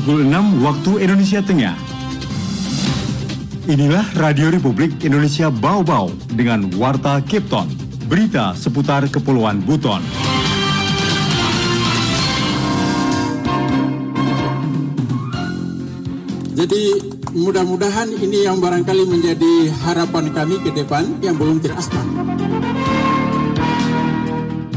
pukul 6 waktu Indonesia Tengah. Inilah Radio Republik Indonesia Bau-Bau dengan Warta Kipton, berita seputar Kepulauan Buton. Jadi mudah-mudahan ini yang barangkali menjadi harapan kami ke depan yang belum teraspal.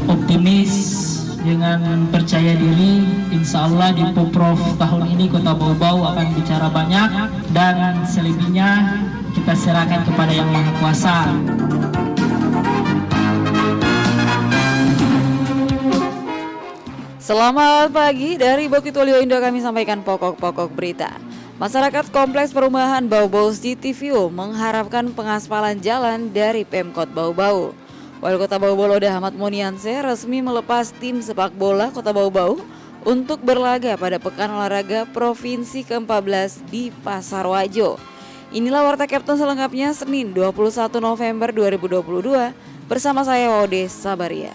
Optimis dengan percaya diri, insya Allah di Pemprov tahun ini Kota Bau-Bau akan bicara banyak dan selebihnya kita serahkan kepada Yang Maha Kuasa. Selamat pagi, dari Bukit Waluyo Indo kami sampaikan pokok-pokok berita. Masyarakat Kompleks Perumahan Bau-Bau City View mengharapkan pengaspalan jalan dari Pemkot Bau-Bau. Wali Kota Bau-Bau Lode Ahmad Munianse resmi melepas tim sepak bola Kota Bau-Bau untuk berlaga pada Pekan Olahraga Provinsi ke-14 di Pasar Wajo. Inilah Warta Kapten selengkapnya Senin 21 November 2022 bersama saya Wode Sabaria.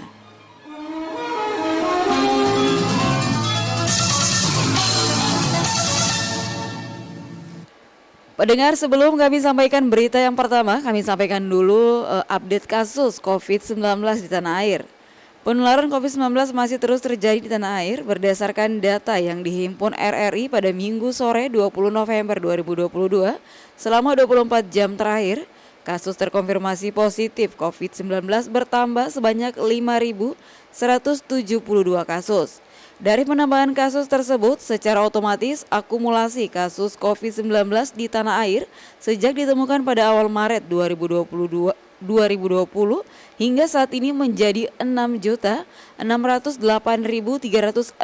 Pendengar, sebelum kami sampaikan berita yang pertama, kami sampaikan dulu update kasus COVID-19 di tanah air. Penularan COVID-19 masih terus terjadi di tanah air berdasarkan data yang dihimpun RRI pada Minggu sore 20 November 2022. Selama 24 jam terakhir, kasus terkonfirmasi positif COVID-19 bertambah sebanyak 5.172 kasus. Dari penambahan kasus tersebut, secara otomatis akumulasi kasus COVID-19 di tanah air sejak ditemukan pada awal Maret 2020 hingga saat ini menjadi 6.608.367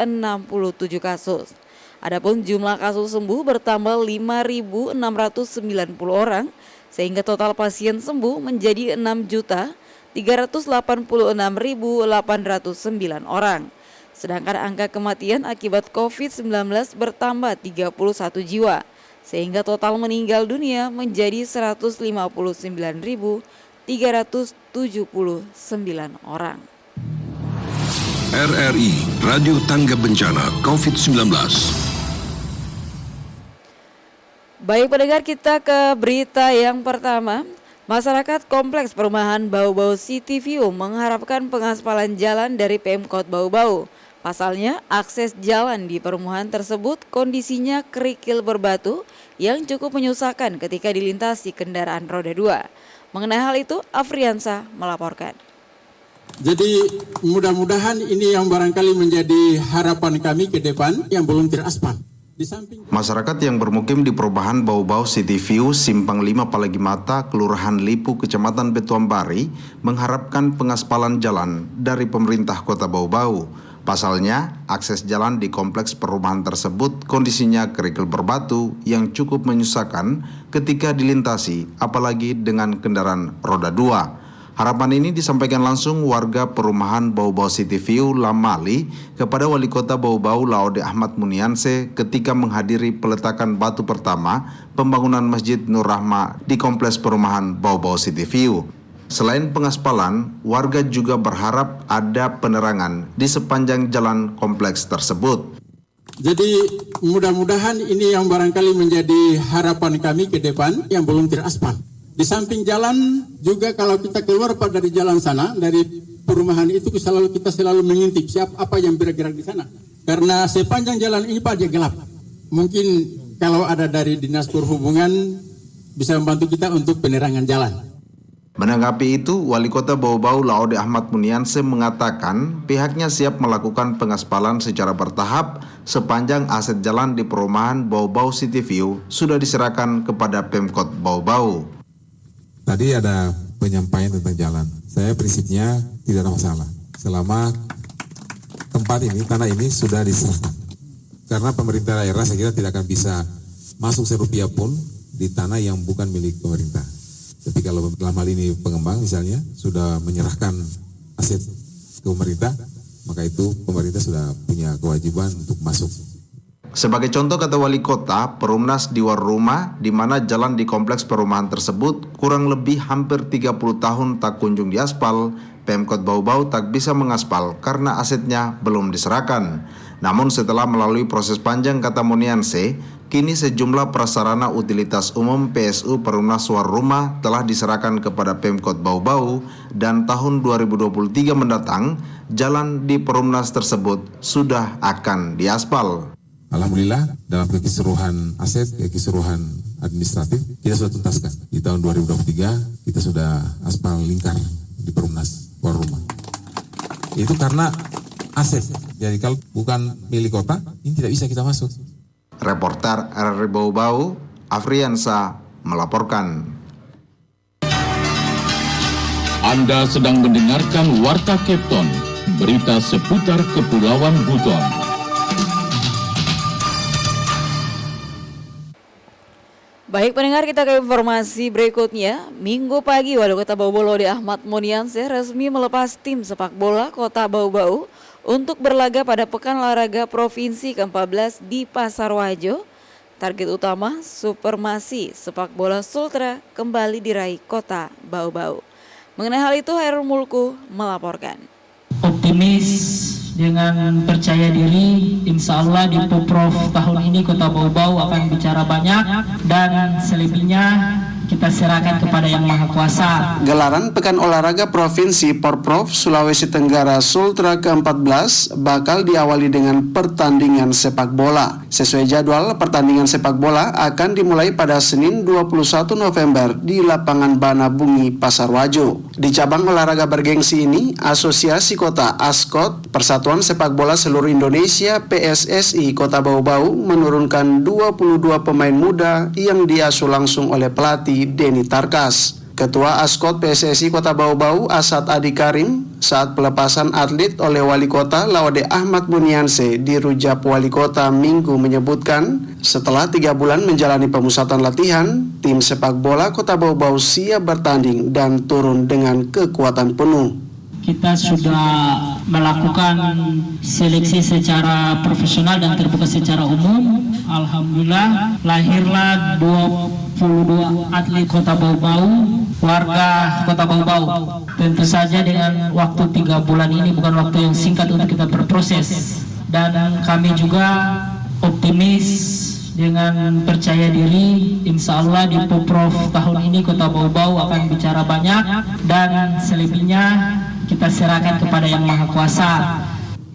kasus. Adapun jumlah kasus sembuh bertambah 5.690 orang sehingga total pasien sembuh menjadi 6.386.809 orang. Sedangkan angka kematian akibat COVID-19 bertambah 31 jiwa, sehingga total meninggal dunia menjadi 159.379 orang. RRI Radio Tangga Bencana COVID-19. Baik pendengar, kita ke berita yang pertama. Masyarakat Kompleks Perumahan Bau-Bau City View mengharapkan pengaspalan jalan dari Pemkot Bau-Bau. Pasalnya, akses jalan di perumahan tersebut kondisinya kerikil berbatu yang cukup menyusahkan ketika dilintasi kendaraan roda 2. Mengenai hal itu, Afriansa melaporkan. Jadi mudah-mudahan ini yang barangkali menjadi harapan kami ke depan yang belum teraspal. Masyarakat yang bermukim di perumahan Bau-Bau City View, Simpang 5 Palagi Mata, Kelurahan Lipu, Kecamatan Betuambari, mengharapkan pengaspalan jalan dari pemerintah Kota Bau-Bau. Pasalnya, akses jalan di kompleks perumahan tersebut kondisinya kerikil berbatu yang cukup menyusahkan ketika dilintasi, apalagi dengan kendaraan roda 2. Harapan ini disampaikan langsung warga perumahan Bau-Bau City View Lamali kepada Wali Kota Bau-Bau Lode Ahmad Munianse ketika menghadiri peletakan batu pertama pembangunan Masjid Nur Rahmah di kompleks perumahan Bau-Bau City View. Selain pengaspalan, warga juga berharap ada penerangan di sepanjang jalan kompleks tersebut. Jadi mudah-mudahan ini yang barangkali menjadi harapan kami ke depan yang belum teraspal. Di samping jalan juga kalau kita keluar dari jalan sana, dari perumahan itu kita selalu mengintip apa yang bergerak di sana. Karena sepanjang jalan ini Pak dia gelap. Mungkin kalau ada dari Dinas Perhubungan bisa membantu kita untuk penerangan jalan. Menanggapi itu, Wali Kota Bau-Bau Lode Ahmad Munianse mengatakan pihaknya siap melakukan pengaspalan secara bertahap sepanjang aset jalan di perumahan Bau-Bau City View sudah diserahkan kepada Pemkot Bau-Bau. Tadi ada penyampaian tentang jalan. Saya prinsipnya tidak ada masalah selama tempat ini, tanah ini sudah diserahkan. Karena pemerintah daerah saya kira tidak akan bisa masuk serupiah pun di tanah yang bukan milik pemerintah. Tapi kalau dalam hal ini pengembang misalnya sudah menyerahkan aset ke pemerintah, maka itu pemerintah sudah punya kewajiban untuk masuk. Sebagai contoh kata Wali Kota, Perumnas di Warruma di mana jalan di kompleks perumahan tersebut kurang lebih hampir 30 tahun tak kunjung diaspal, Pemkot Bau-Bau tak bisa mengaspal karena asetnya belum diserahkan. Namun setelah melalui proses panjang, kata Munianse, kini sejumlah prasarana utilitas umum PSU Perumnas Warrumah telah diserahkan kepada Pemkot Bau-Bau dan tahun 2023 mendatang jalan di Perumnas tersebut sudah akan diaspal. Alhamdulillah dalam keseluruhan aset, keseluruhan administratif kita sudah tuntaskan. Di tahun 2023 kita sudah aspal lingkar di Perumnas Warrumah. Itu karena aset. Jadi kalau bukan milik kota, ini tidak bisa kita masuk. Reporter RRI Bau-Bau, Afriansa melaporkan. Anda sedang mendengarkan Warta Kepton, berita seputar Kepulauan Buton. Baik pendengar, kita ke informasi berikutnya. Minggu pagi Wali Kota Bau-Bau Laude Ahmad Munianse resmi melepas tim sepak bola Kota Bau-Bau untuk berlaga pada Pekan Olahraga Provinsi ke-14 di Pasarwajo. Target utama Supremasi sepak bola Sultra kembali diraih Kota Bau-Bau. Mengenai hal itu Hairul Mulku melaporkan. Optimis dengan percaya diri, insya Allah di Puprov tahun ini Kota Bau-Bau akan bicara banyak dan selebihnya kita serahkan kepada Yang Maha Kuasa. Gelaran Pekan Olahraga Provinsi Porprov Sulawesi Tenggara Sultra ke-14 bakal diawali dengan pertandingan sepak bola. Sesuai jadwal, pertandingan sepak bola akan dimulai pada Senin 21 November di lapangan Bana Bungi, Pasarwajo. Di cabang olahraga bergengsi ini, Asosiasi Kota ASKOT, Persatuan Sepak Bola Seluruh Indonesia PSSI Kota Bau-Bau menurunkan 22 pemain muda yang diasuh langsung oleh pelatih Denny Tarkas. Ketua ASKOT PSSI Kota Bau-Bau Asad Adi Karim saat pelepasan atlet oleh Wali Kota Laude Ahmad Munianse di Rujak Wali Kota Minggu menyebutkan setelah 3 bulan menjalani pemusatan latihan, tim sepak bola Kota Bau-Bau siap bertanding dan turun dengan kekuatan penuh. Kita sudah melakukan seleksi secara profesional dan terbuka secara umum. Alhamdulillah lahirlah 22 atlet Kota Bau-Bau, warga Kota Bau-Bau. Tentu saja dengan waktu 3 bulan ini bukan waktu yang singkat untuk kita berproses. Dan kami juga optimis dengan percaya diri, insya Allah di Puprov tahun ini Kota Bau-Bau akan bicara banyak dan selebihnya kita serahkan kepada Yang Maha Kuasa.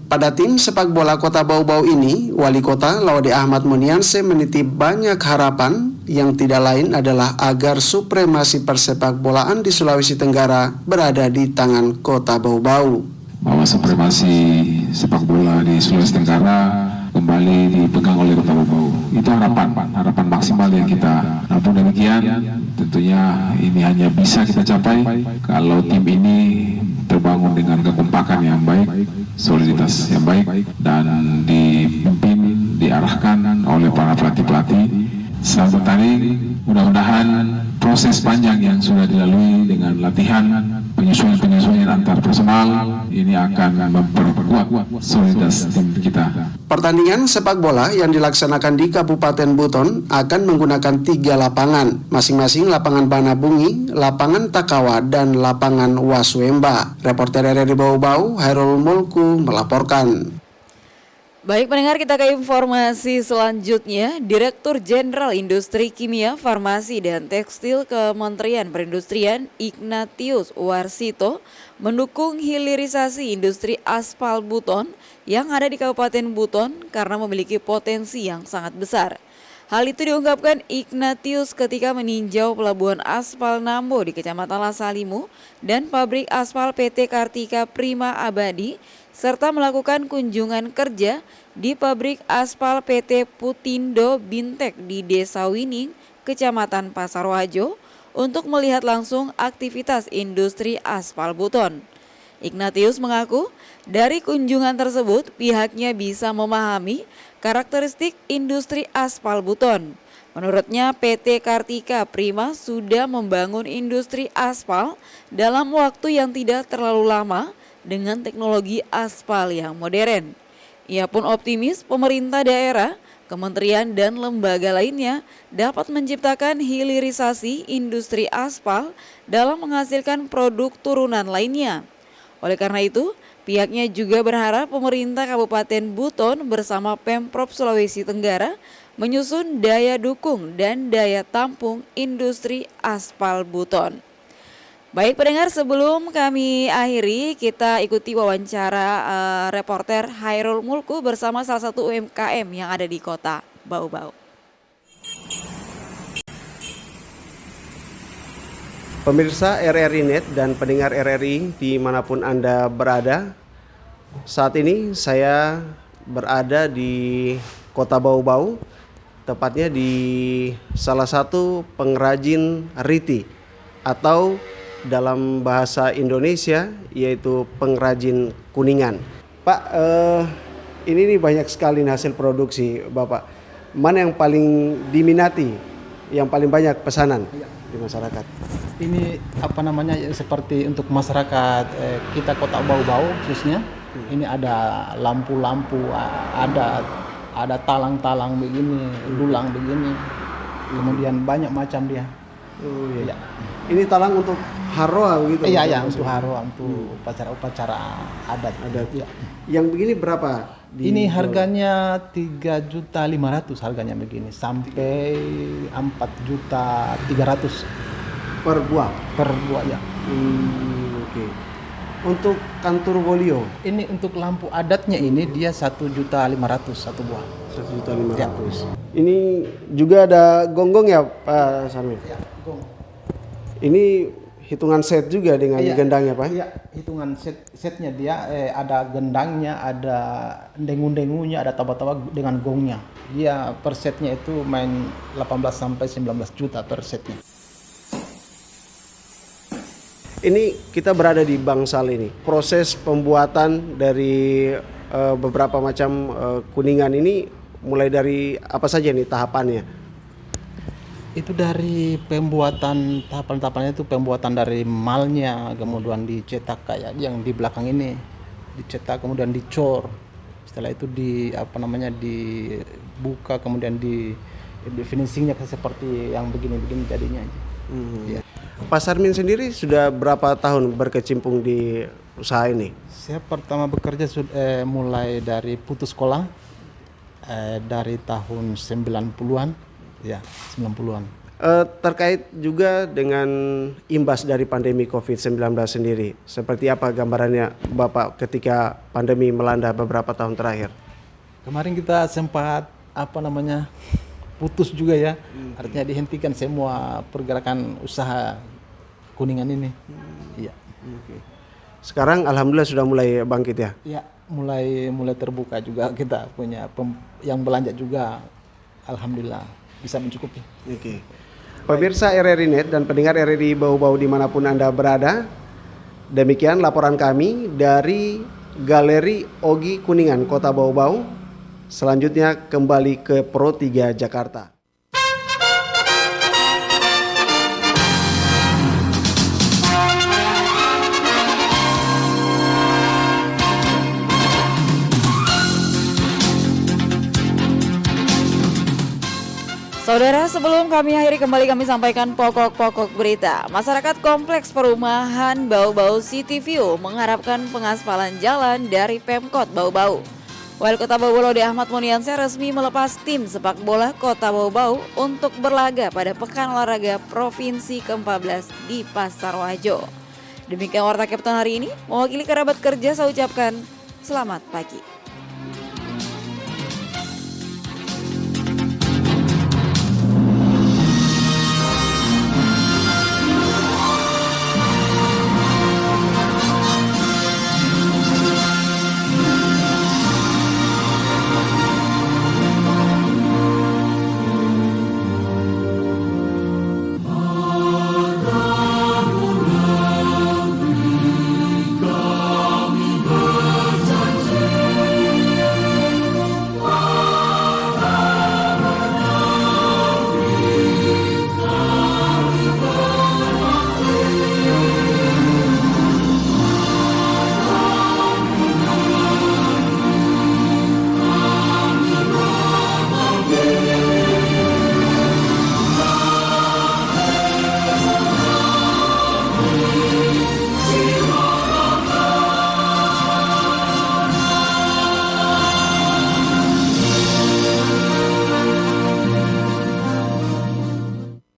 Pada tim sepak bola Kota Bau-Bau ini, Wali Kota Laude Ahmad Munianse menitip banyak harapan yang tidak lain adalah agar supremasi persepak bolaan di Sulawesi Tenggara berada di tangan Kota Bau-Bau. Bahwa supremasi sepak bola di Sulawesi Tenggara kembali dipegang oleh Kota Bau-Bau. Itu harapan maksimal yang kita. Namun demikian, tentunya ini hanya bisa kita capai kalau tim ini terbangun dengan kekompakan yang baik, soliditas yang baik, dan dipimpin, diarahkan oleh para pelatih-pelatih. Selamat tadi, mudah-mudahan proses panjang yang sudah dilalui dengan latihan, penyesuaian antar personal ini akan memperkuat soliditas tim kita. Pertandingan sepak bola yang dilaksanakan di Kabupaten Buton akan menggunakan 3 lapangan, masing-masing lapangan Bana Bungi, lapangan Takawa, dan lapangan Waswemba. Reporter RRI Bau-Bau, Hairul Mulku melaporkan. Baik pendengar, kita ke informasi selanjutnya. Direktur Jenderal Industri Kimia, Farmasi, dan Tekstil Kementerian Perindustrian Ignatius Warsito mendukung hilirisasi industri aspal Buton yang ada di Kabupaten Buton karena memiliki potensi yang sangat besar. Hal itu diungkapkan Ignatius ketika meninjau pelabuhan aspal Nambo di Kecamatan Lasalimu dan pabrik aspal PT Kartika Prima Abadi, serta melakukan kunjungan kerja di pabrik aspal PT Putindo Bintek di Desa Wining, Kecamatan Pasarwajo, untuk melihat langsung aktivitas industri aspal Buton. Ignatius mengaku dari kunjungan tersebut pihaknya bisa memahami karakteristik industri aspal Buton. Menurutnya PT Kartika Prima sudah membangun industri aspal dalam waktu yang tidak terlalu lama dengan teknologi aspal yang modern. Ia pun optimis pemerintah daerah, kementerian dan lembaga lainnya dapat menciptakan hilirisasi industri aspal dalam menghasilkan produk turunan lainnya. Oleh karena itu, Pihaknya juga berharap pemerintah Kabupaten Buton bersama Pemprov Sulawesi Tenggara menyusun daya dukung dan daya tampung industri aspal Buton. Baik pendengar, sebelum kami akhiri, kita ikuti wawancara reporter Hairul Mulku bersama salah satu UMKM yang ada di kota Bau-Bau. Pemirsa RRI Net dan pendengar RRI dimanapun Anda berada, saat ini saya berada di kota Bau-Bau, tepatnya di salah satu pengrajin riti atau dalam bahasa Indonesia yaitu pengrajin kuningan. Pak, ini nih banyak sekali hasil produksi Bapak. Mana yang paling diminati, yang paling banyak pesanan di masyarakat? Ini seperti untuk masyarakat kita kota Bau-Bau khususnya. Ini ada lampu-lampu, ada talang-talang begini, dulang begini. Kemudian banyak macam dia. Oh, iya. Ini talang untuk haroa begitu? Iya, untuk haroa, untuk upacara-upacara adat. Ya. Yang begini berapa? Ini harganya 3.500.000 harganya begini, sampai 4.300.000 per buah? Per buah ya. Oke. Untuk kantor bolio? Ini untuk lampu adatnya ini dia 1.500.000 satu buah. 1.500.000. Ya. Ini juga ada gonggong ya Pak Sarmin? Ya, gong. Ini hitungan set juga dengan gendangnya Pak? Iya, hitungan setnya dia ada gendangnya, ada dengu-dengunya, ada taba-taba dengan gongnya. Dia per setnya itu main 18 sampai 19 juta per setnya. Ini kita berada di Bangsal ini. Proses pembuatan dari beberapa macam kuningan ini mulai dari apa saja nih tahapannya? Itu dari pembuatan, tahapan-tahapannya itu pembuatan dari malnya, kemudian dicetak kayak yang di belakang ini, dicetak kemudian dicor. Setelah itu dibuka kemudian di finishingnya seperti yang begini-begini jadinya. Ya. Pak Sarmin sendiri sudah berapa tahun berkecimpung di usaha ini? Saya pertama bekerja mulai dari putus sekolah dari tahun 90-an. Ya, 90-an. Terkait juga dengan imbas dari pandemi COVID-19 sendiri, seperti apa gambarannya Bapak ketika pandemi melanda beberapa tahun terakhir? Kemarin kita sempat putus juga ya, artinya dihentikan semua pergerakan usaha kuningan ini. Iya. Sekarang alhamdulillah sudah mulai bangkit ya? Iya, mulai terbuka juga, kita punya yang belanja juga, alhamdulillah bisa mencukupi. Oke. Pemirsa RRI Net dan pendengar RRI Bau-Bau dimanapun Anda berada, demikian laporan kami dari Galeri Ogi Kuningan, Kota Bau-Bau. Selanjutnya kembali ke Pro 3 Jakarta. Saudara, sebelum kami akhiri kembali kami sampaikan pokok-pokok berita. Masyarakat Kompleks Perumahan Bau-Bau City View mengharapkan pengaspalan jalan dari Pemkot Bau-Bau. Wali Kota Bau-Bau Laude Ahmad Muniansyah resmi melepas tim sepak bola Kota Bau-Bau untuk berlaga pada Pekan Olahraga Provinsi ke-14 di Pasarwajo. Demikian Warta Kepton hari ini, mewakili kerabat kerja saya ucapkan selamat pagi.